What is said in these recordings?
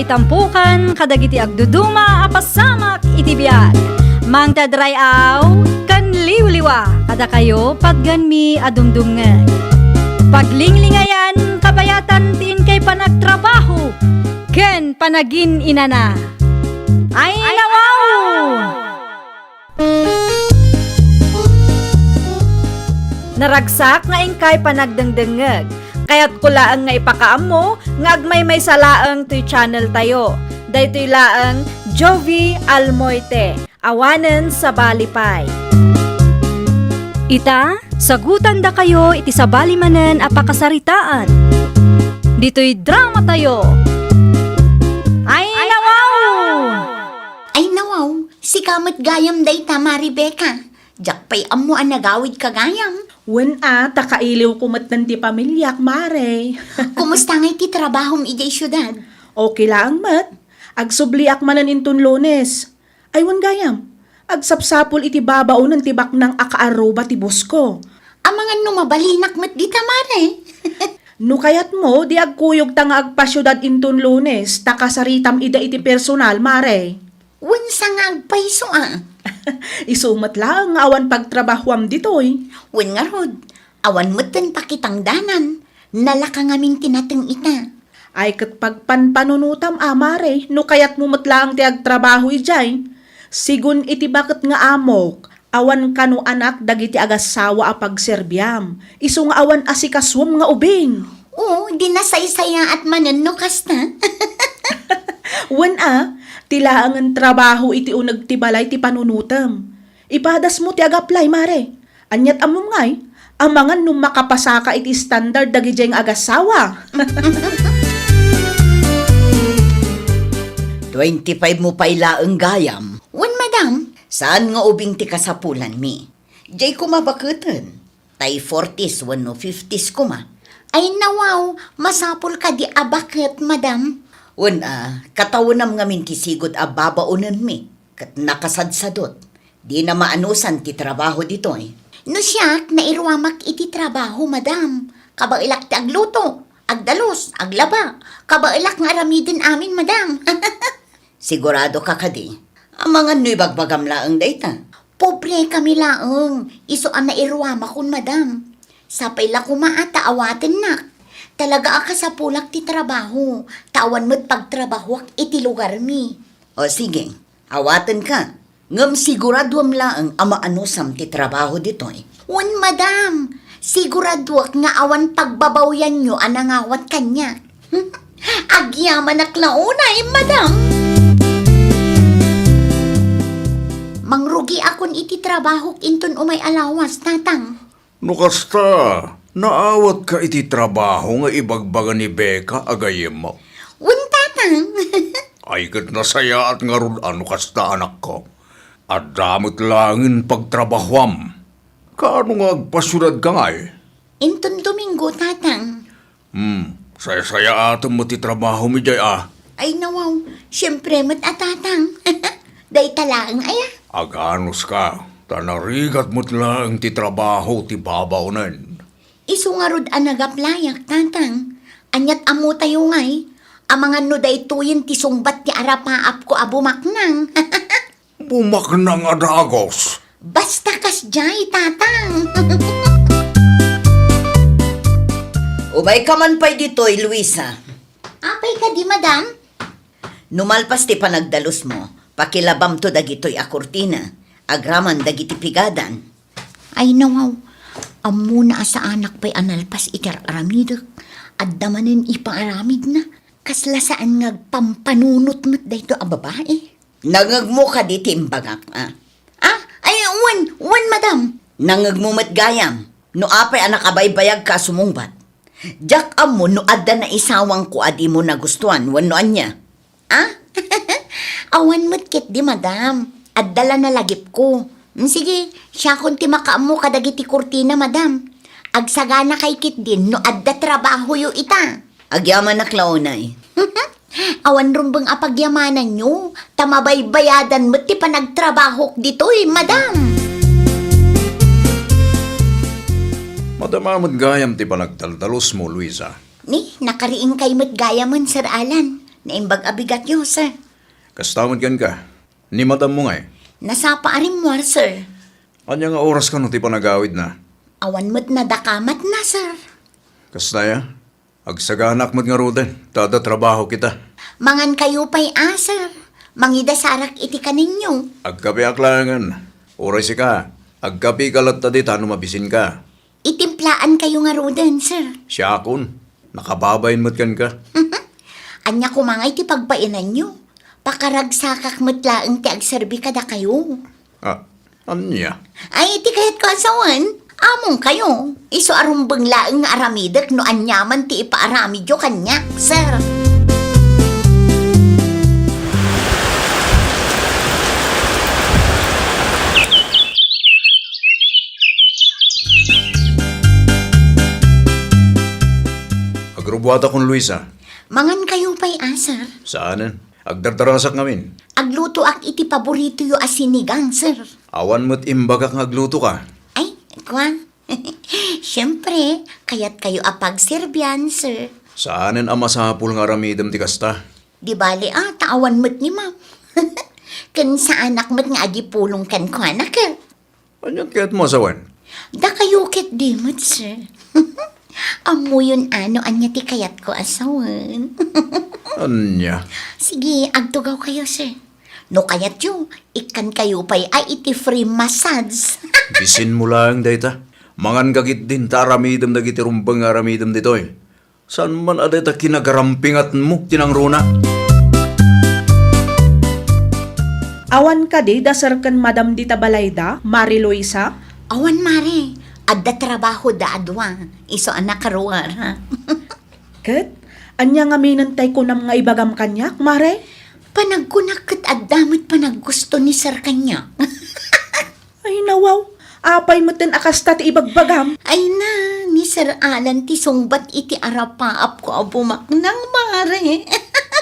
may tampukan, kadagiti agduduma, apasamak iti biyag. Mang tadrayaw, kan liwliwa, kada kayo pagganmi adumdumngeg. Paglinglingayan, kabayatan tiin kay panagtrabaho, ken panagin inana. Ay nawaw! Naragsak nga ingkay panagdengdengeg. Kaya't kulaang nga ipakaam mo, nga agmay may salaang to'y channel tayo. Daytoy laang Jovi Almoite, awanen sa balipay. Ita, sagutan da kayo iti sa balimanen apakasaritaan. Dito'y drama tayo. Ay nawaw! Ay nawaw, si kamot gayam day tama, Rebecca. Jakpay amo ang nagawid ka gayam. Wen takailiw kumat ng ti pamilyak, mare. Kumusta ngay ti trabahom ijay syudad? Okay lang, mat. Agsubliak manan intun Lunes. Ay, wan gayam. Agsapsapol iti babao ng tibak ng akaaroba ti bosko. Amangan numabalinak mat di tamare. No kayat mo, di agkuyog ta nga agpasyudad intun Lunes, takasaritam ida iti personal, mare. Wan sa nga agpaiso Isumat lang, awan pagtrabahuam ditoy. Wan nga rod, awan mo't pakitang danan. Nalaka ngaming tinateng ita. Ay kat pagpanpanunutam, mare, no kayat mo matlang ti agtrabaho ijay. Sigun iti bakit nga amok, awan kanu anak dagiti agasawa a pagserbyam. Isu nga awan asikaswam nga ubing. Oo, di nasaysaya at manan no kasta. Wen tilaangan trabaho iti unag ti balay ti panunutam. Ipadas mo ti agaplay, mare. Anyat amom ngay, amangan nung makapasaka iti standard dagiti nga agasawa. 25 mo payla ang gayam. Wan madam, Saan nga ubing ti kasapulan mi? Jay kumabakatan. Tay 40s, wano 50s kuma. ay nawaw, masapol ka di abakit, madam. Katawunam nga min tisigod a babaunan mi. Kat nakasadsadot. Di na maanusan ti trabaho dito eh. No siyak, nairwamak iti trabaho, madam. Kabailak ti agluto, agdalos, aglaba. Kabailak nga aramidin amin, madam. Sigurado ka kadi. Ang mga nu'y bagbagam laang dayta. Pobre kami laeng, iso ang nairwamak kun, madam. Sapay la kumaata awaten nak. Talaga aka sa pulak ti trabaho. Tawan mo't pagtrabaho iti lugar mi. O sige, awatan ka. Ngam siguraduam laang amaanusam ti trabaho dito eh. Wan, madam. Siguraduak nga awan pagbabawyan nyo anangawat kanya. Agyaman na klaunay, madam. Mangrugi akon iti trabaho intun umay alawas, tatang. No kasta, naawat ka iti trabaho nga ibagbaga ni Becca agayem mo. Wan, tatang. Ay kat nasaya at nga ron ano kasta anak ko. At damot langin pagtrabahuam. Kaano nga agpasyurad ka nga eh? Intun Domingo, tatang. Saya-saya ato mo ti trabaho mi jay Ay nawaw, syempre mo't atatang. Day talaang aya. Aganos ka, tanarigat mo't lang ti trabaho ti babaunan. Isu nga rod anagaplayak, tatang. Anyat amo tayo ngay. Amangan no day tuyin ti sungbat ti arapaap ko abumaknang. Bumaknang adagos. Basta kas jay, tatang. Ubay ka man pa'y dito'y, Luisa. Apay ka di, madam? Numalpas ti panagdalos mo, pakilabam to dagito'y akurtina, agraman dagiti pigadan. Ay nawaw, amuna sa anak pa'y analpas itar aramidak, at damanin ipaaramid na, kasla saan ngagpampanunot mo't dayto a babae. Nangagmo ka di timbagak, Ay, wan, madam. Nangagmumat gayam, no apay anak abaybayag ka sumungbat. Jak amo no adda na isawang ko adi mo nagustuhan, wano anya. Awan mo't kit di, madam. Addala na lagip ko. Sige, siya kunti makaamo kadagiti kurtina, madam. Agsagana kay kit din no adda trabaho yo ita. Agyaman na klaunay. Awan rumbang apagyamanan nyo. Tamabaybayadan mo't ti panagtrabaho dito'y, madam. Madamamad gayam ti panagtaldalos mo, Luisa. Ni, nakariing kay mo't gayaman, Sir Alan. Naimbag abigat yo, sir. Kastamad kan ka. Ni madam mo nga Nasapa arim war, sir. Anya nga oras ka no ti panagawid na. Awan mo't nadakamat na, sir. Kastaya, agsaganak mo't nga ruden. Tada trabaho kita. Mangan kayo pa'y sir. Mangida sarak iti kaninyo. Agkapi aklangan. Oras ka. Agkapi kalat tadi tano mabisin ka. Itimplaan kayo nga roden, sir. Siya akon. Nakababayin mo't kan ka. Anya ko mga iti pagpainan nyo. Pakaragsakak matlaang ti agserbi kada kayo. Ah, anya? Ay, iti kayat ko asawan. Among kayo. Iso arumbang laang nga aramidak no anyaman ti ipaaramidyo kanya, sir. Agrubuhat akong Luisa. Mangan kayo pa'y sir. Saanan? Agdardarasak ngamin. Agluto ak iti paborito yo asinigang, sir. Awan mo't imbagak nga agluto ka. Ay, kwa? Siyempre, kaya't kayo apagserbyan, sir. Saanan ang masapul nga aramidam ti kasta? Di bali taawan mo't ni ma'am. Kan sa anak mo't nga agipulong kan ko anak ka. Anyat kaya't mo asawan? Da kayo ket di mo't, sir. Amo yun anya ti kayat ko asawan. Anya? Sige, agtugaw kayo, sir. No kayat yo, ikan kayo pa'y iti free massage. Bisin mo lang dayta. Mangan gagit din ta aramidam dagiti rumbang nga aramidam ditoy. Saan man adayta kinagarampingat mo tinangruna? Awan ka di, dasar kan Madam Dita Balayda, Mari Luisa? Awan, mare. Adda trabaho da adwa. Iso anak karuar, ha? Ket, anya nga minantay ko nam nga ibagam kanyak, Mare? Panagkunak ket addamit panaggusto ni sir kanya. Ay nawaw, apay mo tin akasta ti ibagbagam. Ay na, ni Sir Alan ti sungbat iti arapaap ko abumak nang mare.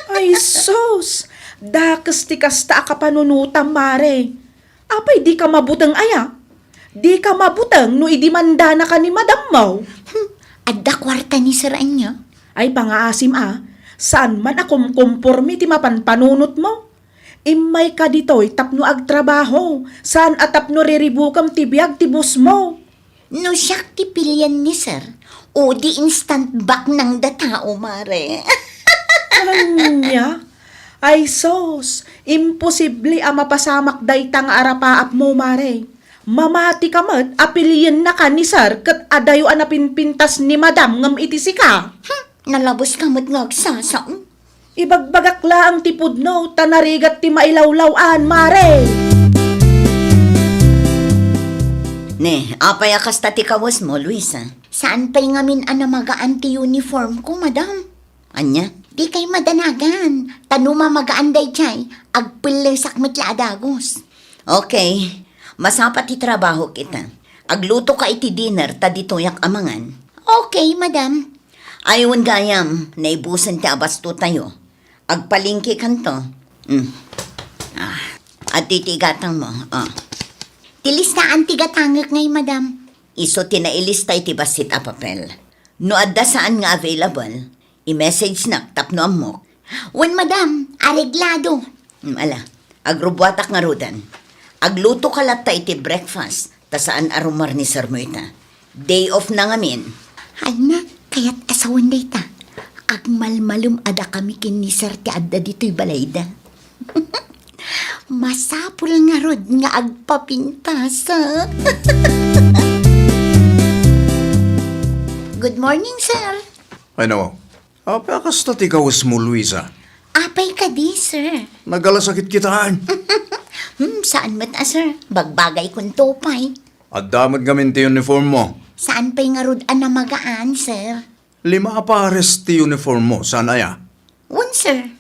Ay sos, dakas ti kasta akapanunutam, Mare. Apay di ka mabutang aya? Di ka mabutang no idimanda na ka ni Madam Mau? Adda kwarta ni Sir Anya. Ay pangaasim saan man akom kompormi ti mapanpanunot mo? Imay ka ditoy tapno agtrabaho, saan atapno riribukam ti biag ti bus mo? No siyak ti pilyan ni Sir. O di instant back ng datao, mare. Anya? Ay sos, imposible mapasamak dayta nga arapaap mo, Mare. Mamati ka mat, apiliyan na ka ni Sir, kat adayo anapinpintas ni Madam ngam itisi ka. Nalabos ka mo't ngagsasaon. Ibagbagak laang tipod no, tanarigat ti mailawlawan, Mare. Ne, apay akas ti kawas mo, Luisa. Saan pa'y ngamin magaan ti uniform ko, madam? Anya? Di kay madanagan. Tanuma magaan day chay. Agpilesak mitla adagos. Okay, masapat ti trabaho kita. Agluto ka iti dinner, taditoyak amangan. Okay, madam. Ayawan gayam, naibusan ti abasto tayo. Agpalingki kanto. At titigatang mo. Tilistaan tigatangak ngay, madam. Iso tinailista iti basit a papel. No adda saan nga available, i-message na tapno amok. Wen, madam, areglado. Ala, agrubwatak nga rudan. Agluto ka latta iti breakfast, ta saan arumar ni Sir Moita. Day off na ngamin. Ay na, kaya't asawan day ta. Agmalmalum ada kami kin ni Sir ti adda dito'y balayda. Masapul nga rod nga agpapintasa. Good morning, sir. Ay nawaw. Apay akas ti kawas mo, Luisa. Apay ka di, sir. Nagalasakit kitaan. Saan mat sir? Bagbagay kong topay. At damad gamin ti uniform mo. Saan pa'y nga rod na magaan, sir? 5 pares ti uniform mo, saan aya? One, sir.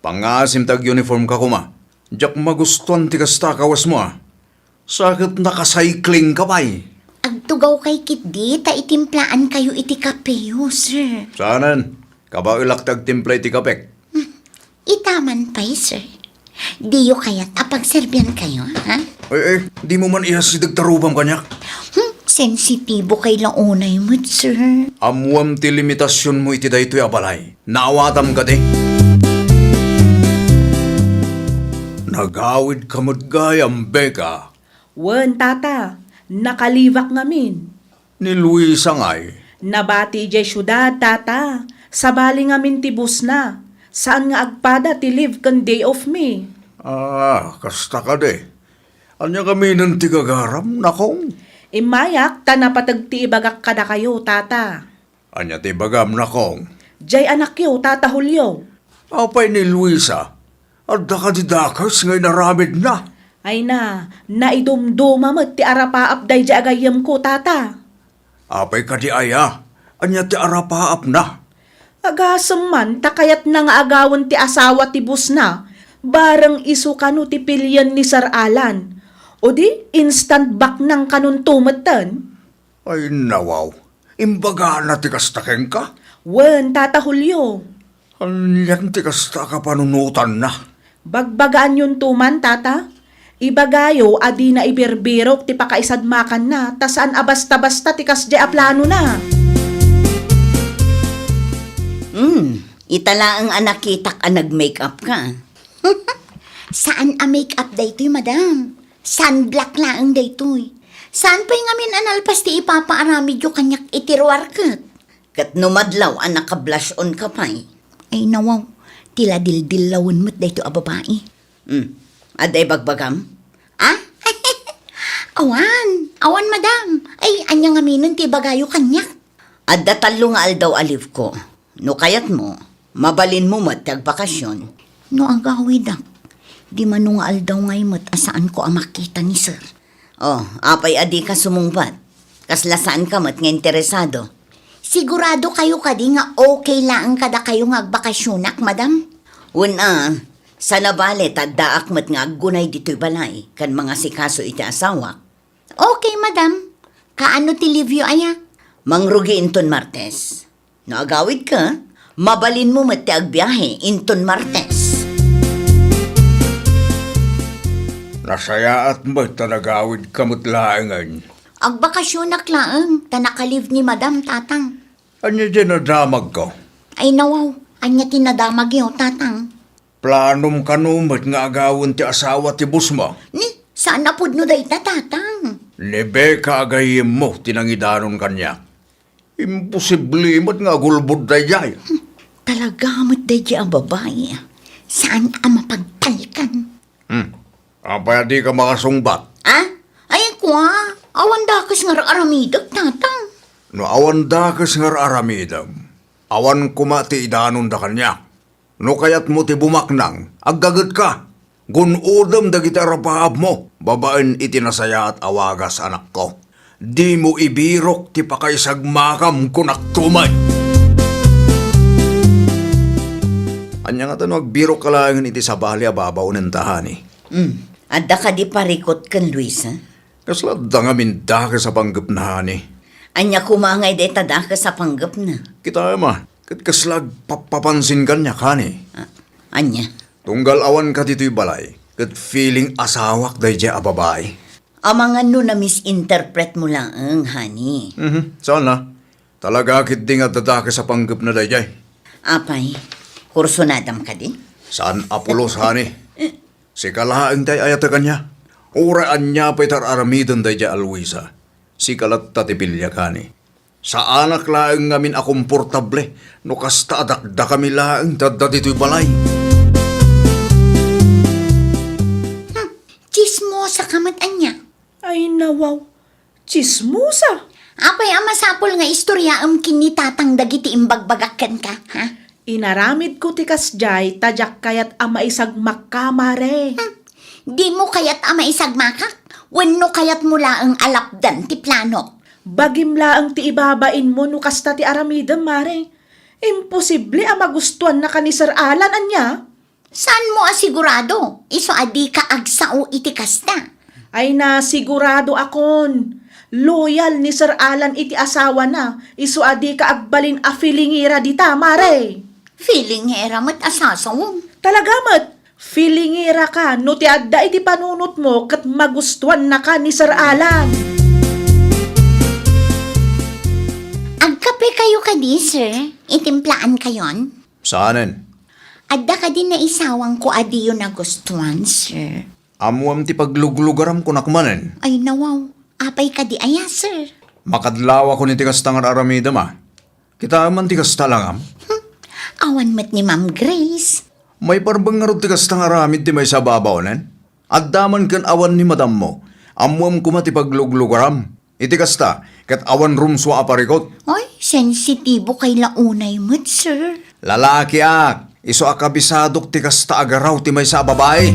Pangasim tag uniform ka kuma. Diyak magustuhan ti kasta kawas mo Sakit nakacycling ka pa'y. Agtugaw kay kitdi, ta itimplaan kayo iti kapeyo, sir. Saanan? Kaba ilaktag timpla iti kapek. Itaman pa'y, sir. Diyo kaya't apagserbyan kayo, ha? Di mo man ihasidag tarubam kanyak. Sensitibo kay launay mo, sir. Amuam ti limitasyon mo iti daytoy abalay. Naawatam ka di. Nagawid kamot gayam, Beka. Wen, tata, nakalivak ngamin. Ni Luisa ngay. Nabati jay syudad, tata. Sabali ngamin tibus na. Saan nga agpada ti live kan day of me? Kasta ka de. Anya kami ng tigagaram, nakong. Imayak, tanapatag ti ibagak kada kayo, tata. Anya tibagam, nakong. Jay anak yo, tata Julio. Apay ni Luisa. Adda ka di dakas ngay naramid na. Ay na, naidumduma mo ti arapaap day jay agayam ko, tata. Apay ka di aya. Anya ti arapaap na. Agasam man, takayat na nga agawan ti asawa ti bus na, barang isu kanu ti pilyan ni Sir Alan. O di, instant back ng kanun tumatan. Ay nawaw. Imbaga na ti kastakeng ka. Wen, tata Julio. Anyan ti kasta ka panunutan na. Bagbagaan yun tuman, tata. Ibagayo, adi na ibirbirok ti pakaisadmakan na, tasaan abasta-basta ti kasdya a plano na. Itala ang anak kitak ang nag-makeup ka. Saan a make-up daytoy, madam? Sunblock laang daytoy. Saan pa'y ngamin analpas ti ipapaaramid yung kanyak itirwar kat? Kat numadlaw ang naka-blush on ka pa'y. Ay nawaw, tila dildillawin mo't dayto a babae. Aday bagbagam? Ah? Awan madam. Ay, anya ngaminon ti bagayo kanyak. Adda talo nga aldaw aliv ko. No kayat mo, mabalin mo mat bakasyon. No agawidak. Di man nga aldaw ngay mo't asaan ko ang makita ni sir. Oh, apay adi ka sumungbat. Kaslasaan ka mat nga interesado. Sigurado kayo kadi nga okay lang kada kayo nga agbakasyonak, madam? Una, sa nabalit at daak mat nga aggunay dito'y balay kan mga sikaso iti asawa. Okay, madam. Kaano ti Livio aya? Mangrugi inton Martes. No agawid ka, mabalin mo mat ti agbiyahe inton Martes. Nasaya at mo't tanagawid kamot laangan. Agbakasyonak laang, tanakaliv ni madam tatang. Anya dyan nadamag ko. Ay nawaw, anya tinadamag yaw tatang. Planom kanumot nga agawin ti asawa ti bus mo. Ni, saan na pudno day tatang? Ni Beka agayim mo tinangidanon kanya. Imposible mo't nga gulbod na jay. Talaga mo't day ang babae. Saan ang mapagtalkan? Apay di ka makasungbat. Ah? Ay kwa, awan dakas nga aramidag tatang. No awan dakas nga aramidam. Awan kumati idanon da kanya. No kayat mo ti bumaknang, aggagat ka. Gunudam dagiti arapaab mo, babaen iti nasaya at awagas anak ko. Di mo ibirok ti pakaisagmakam kunaktumay. Anya nga tanong agbirok kalangan iti sabali ababaw ng tahani. Adda ka di parikot kan Luisa. Kasla da nga minda ka sa panggap na hani. Anya kumangay de tada ka sa panggap na. Kita ma, kat kaslag papapansin kanya kani. Anya, Tunggal awan ka dito'y balay, kat feeling asawak day dya a babae. amang ano na misinterpret mo lang, honey. Saan na? Talaga kit di nga dadaka sa panggap na day jay. Apay, kurso nadam ka din? Saan apulos hani? Si kalahaan day ayata kanya. Uraan niya pa'y tararamidan day dya alwisa. Si kalat tatipilya kani. Sa anak laang ngamin akomportable, no kasta adakda kami laang dadda dito'y balay. Chismosa kamat anya. Ay nawaw, chismosa. Apay ang masapol nga istorya ang kinitatang dagiti imbagbagakan ka, ha? Inaramid ko ti kasjay, tadyak kayat ama isag makamare. Di mo kayat ama isagmakak? Wenno kayat mo laang alapdan ti plano? Bagim laang ti ibabain mo no kasta ti aramidam mare. Imposible ang magustuhan na ka ni Sir Alan anya. Saan mo asigurado? Iso adi ka agsao iti kasta. Ay na sigurado akon. Loyal ni Sir Alan iti asawa na. Isu adi ka agbalin a feelingira dita mare. Feeling hera mo't asasawong. Talaga mat, feelingira ka no ti adda iti panunot mo kat magustuhan na ka ni Sir Alan. Agkape kayo kadi, sir? Itimplaan kayon? Saanen? Adda ka din na isawang ko adi yun nagustuhan, sir. Amuam ti pagluglugaram ko nakmanen. Ay nawaw, apay ka di aya, sir. Makadlawa ko ni tikas tangar aramida ma. Kita man tikas talangam. Awan mat ni Ma'am Grace. May parbang nga tikas tangar aramid ti may sa babaonan. At daman kan awan ni madam mo. Amuam ko mati pagluglugaram. Itikas ta, kat awan rumswa aparikot. Ay, sensitibo kay launay mat, sir. Lalaki ak, iso akabisadok tikas ta agaraw ti may sa babae.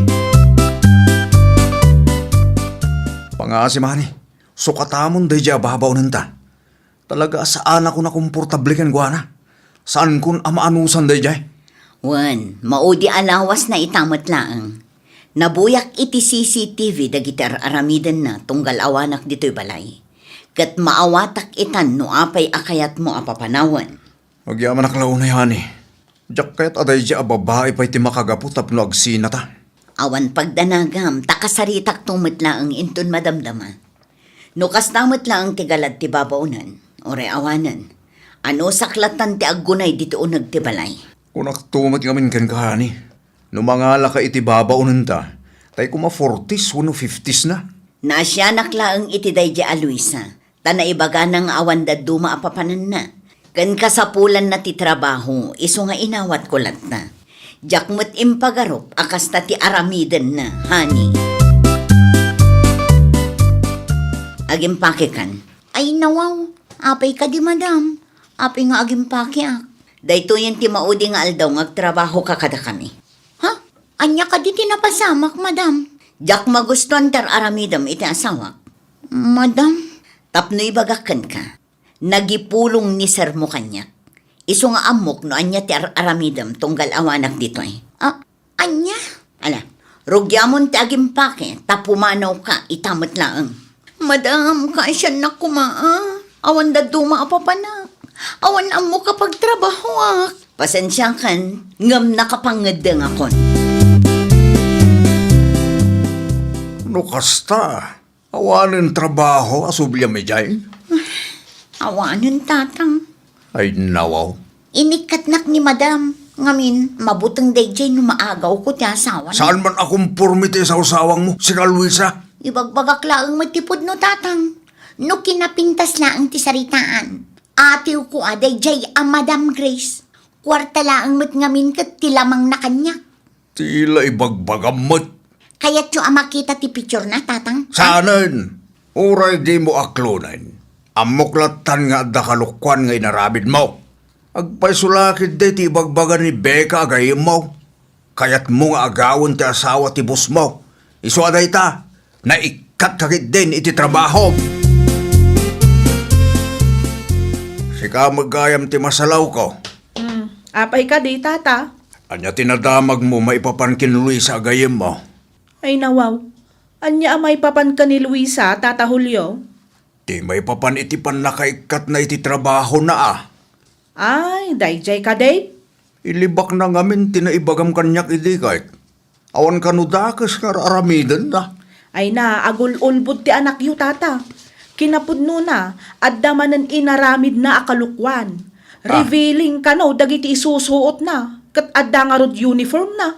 Pangasi mani, sukatamon day dya babaw nanta. Talaga saan ako na komportable kan guana? Saan kun amaanusan day dya? Wan, maudi alawas na itamat laang. Nabuyak iti CCTV dagiti aramidan na tunggal awanak dito'y balay. Kat maawatak itan no apay akayat mo apapanawan. Magyaman aklaw na yani. Diyak kaya't aday dya babae pa'y ti makagapu tapno agsinata. Awan pagdanagam, takasaritak tumatla ang inton madamdama. No kastamot lang tigalad ti babaunan, ore awanan. Ano saklatan ti aggunay dito nagtibalay. Kung naktumat kamin kan kahani, numangala ka iti babaunan ta, tay kuma 40s, 50s na. Nasya naklaang itiday di Aluisa, tanaibaga ng awan da duma apapanan na. Kan kasapulan na ti trabaho, iso nga inawat kulat na. Jakmut impagarop, akas ta ti aramidan na, honey. Agimpake kan. Ay nawaw, apay ka di madam. Apay nga agimpake ak. Dayto yan ti maudi nga aldaw ngagtrabaho ka kada kami. Ha? Anya ka di tinapasamak, madam. Jak magustuhan tar aramidam iti asawa. Madam? Tapnoy bagakan ka. Nagipulong ni sir mo kanyak. Iso nga amok no anya ti aramidam tunggal awanak dito eh. Anya? Ala, rugyamon ti agimpake, tapumanaw ka, itamot laang. Madam, kaisyan na kumaa. Awan da duma apapana. Awan amo kapag trabaho ak. Pasensya kan, ngam nakapangadang akon. No kasta, awanin trabaho asubli may dyan. Awanon tatang. Ay nawaw. Inikatnak ni madam. Ngamin, mabutang dayjay no maagaw ko ti asawa. Saan man akong purmite sa usawang mo, si Luisa? Ibagbagak laang matipod no tatang. No kinapintas laang ti saritaan. Atiw ko dayjay ang Madam Grace. Kwarta laang mat ngamin kat ti lamang na kanya. Tila ibagbagamot. Kaya't yung makita ti picture na tatang. Saanan? Uray di mo aklonan. Amuklatan nga da kalukwan nga inarabid mo. Agpaisulakid day ti ibagbagan ni Becca agayim mo. Kaya't mo nga agawon ti asawa ti bus mo. Iso aday ta, na ikat kakit din iti trabaho. Sika magayam ti masalaw ko. Apay ka di, tata. Anya tinadamag mo maipapankin Luisa agayim mo. Ay nawaw. Anya amay papan ka ni Luisa, tata Julio? Di may papan iti panakaikat na iti trabaho na ah. Ay, dayjay ka day. Ilibak na ngamin tinaibagam kanyak idi kahit. Awan kanudakas nga aramidan na. Ay na, agul-ulbud ti anak yu, tata. Kinapudno na, at damanan inaramid na akalukwan. Revealing ka no, dagiti isusuot na. Kat adda nga rod uniform na.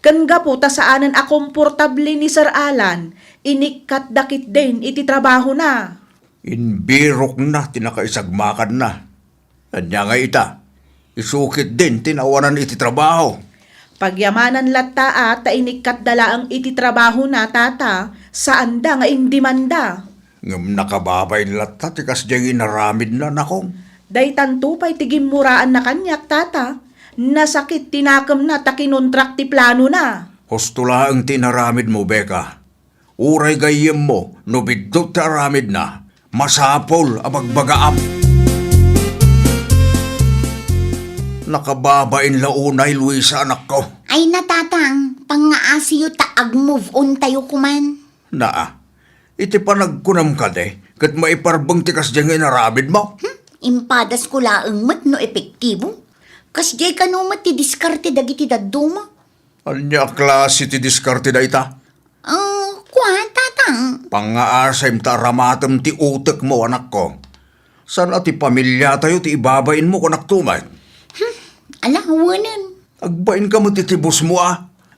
Kan gapo ta saanan a komportable ni Sir Alan, inikat dakit din iti trabaho na. Inbirok na tinakaisagmakan na. Anya nga ita, isukit din tinawanan iti trabaho. Pagyamanan latta at ta inikat dala ang iti trabaho na, tata, saan da nga indimanda. Ngam nakababay lata tikas diyang inaramid na nakong. Day tanto pa'y tigimuraan na kanyak, tata. Nasakit tinakam na takinontract ti plano na. Hostula ang tinaramid mo, Becca. Uray gayem mo, no bigdot ti aramid na. Masapol abagbagaam. Nakababain launay, Luisa, anak ko. Ay natatang, pangaasiyo ta ag-move on tayo kuman. Naa, iti panagkunam ka de, kat maiparbang tikas diyang inaramid mo. Impadas ko laang mat no epektibo. Kas jay ka no mat ti diskarte dagiti daduma. Anya klase ti diskarte da ita? Kuhan tatang. Pangaasay ta ramatam ti utek mo, anak ko. San ati pamilya tayo ti ibabain mo kunak tumay? Ala, hawanan. Agbain ka mo titibos mo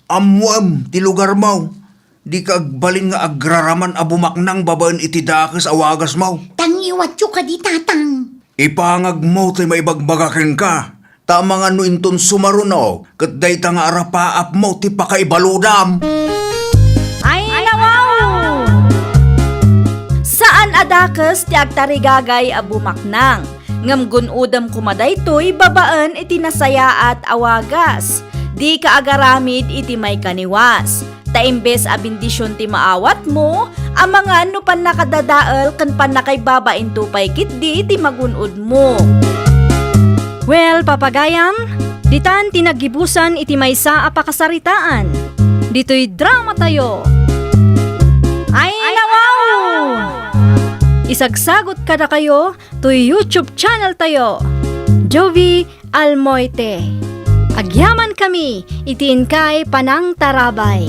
Amuam, ti lugar mo. Di ka agbalin nga agraraman abumaknang babaen iti dakes awagas mo. Tangiwat yu ka di tatang. Ipangag mo ti maibagbagakin ka. Tama nga no inton sumaruno, kat day ta nga arapaap mo ti pakaibaludam. Ay, nawaw! Saan adakes ti agtarigagay a bumaknang? Ngam gunudam kumadaytoy babaan iti nasaya at awagas. Di ka agaramid iti may kaniwas. Ta imbes a bendisyon ti maawat mo, amangan no pan nakadadaal kan pan nakaibabain tupay kitdi ti magunod mo. Well, papagayam, ditan tinagibusan iti maysa a pakasaritaan. Dito'y drama tayo. Ay, nawaw! Isagsagot kada kayo to YouTube channel tayo. Jovi Almoite. Agyaman kami, itiin kay Panang Tarabay.